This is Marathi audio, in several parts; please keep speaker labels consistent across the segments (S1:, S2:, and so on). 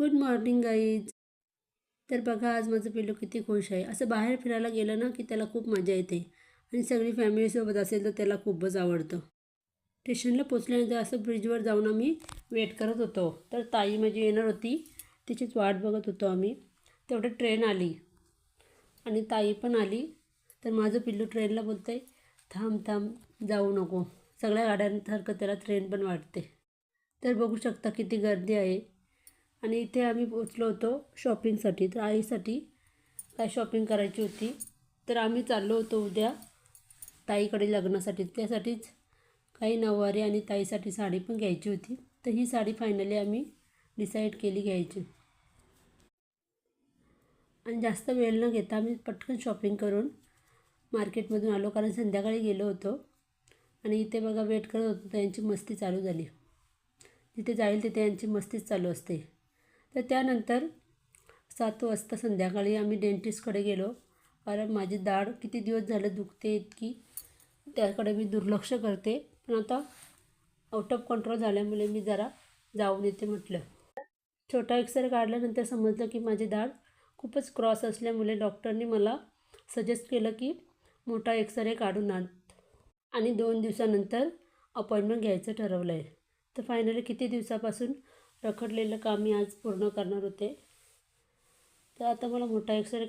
S1: Good morning guys. तर बघा आज माझं पिल्लू किती खुश आहे. असं बाहेर फिरायला गेलं ना की त्याला खूप मजा येते आणि सगळी फॅमिलीसोबत असेल तर त्याला खूपच आवडतं. स्टेशनला पोचल्यानंतर असं ब्रिजवर जाऊन आम्ही वेट करत होतो. तर ताई माझी येणार होती, तिचीच वाट बघत होतो आम्ही. तेवढं ट्रेन आली आणि ताई पण आली. तर माझं पिल्लू ट्रेनला बोलतं आहे, थांब थांब जाऊ नको. सगळ्या गाड्यांसारखं त्याला ट्रेन पण वाटते. तर बघू शकता किती गर्दी आहे. आणि इथे आम्ही पोचलो होतो शॉपिंगसाठी. तर आईसाठी काय शॉपिंग करायची होती. तर आम्ही चाललो होतो उद्या ताईकडे लग्नासाठी. त्यासाठीच काही नऊवारी आणि ताईसाठी साडी पण घ्यायची होती. तर ही साडी फायनली आम्ही डिसाईड केली घ्यायची. आणि जास्त वेळ न घेता आम्ही पटकन शॉपिंग करून मार्केटमधून आलो, कारण संध्याकाळी गेलो होतो. आणि इथे बघा वेट करत होतो तर यांची मस्ती चालू झाली. जिथे जाईल तिथे यांची मस्तीच चालू असते. तर त्यानंतर 7 वाजता संध्याकाळी आम्ही डेंटिस्टकडे गेलो, कारण माझी दाढ किती दिवस झालं दुखते इतकी, त्याकडे मी दुर्लक्ष करते. पण आता आउट ऑफ कंट्रोल झाल्यामुळे मी जरा जाऊन येते म्हटलं. छोटा एक्सरे काढल्यानंतर समजलं की माझी दाढ खूपच क्रॉस असल्यामुळे डॉक्टरनी मला सजेस्ट केलं की मोठा एक्सरे काढून आण आणि 2 दिवसानंतर अपॉइंटमेंट घ्यायचं ठरवलं आहे. तर फायनली किती दिवसापासून रखडलेलं काम मी आज पूर्ण करणार होते. तर आता मला मोठा एक्सरे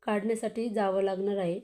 S1: काढण्यासाठी जावं लागणार आहे.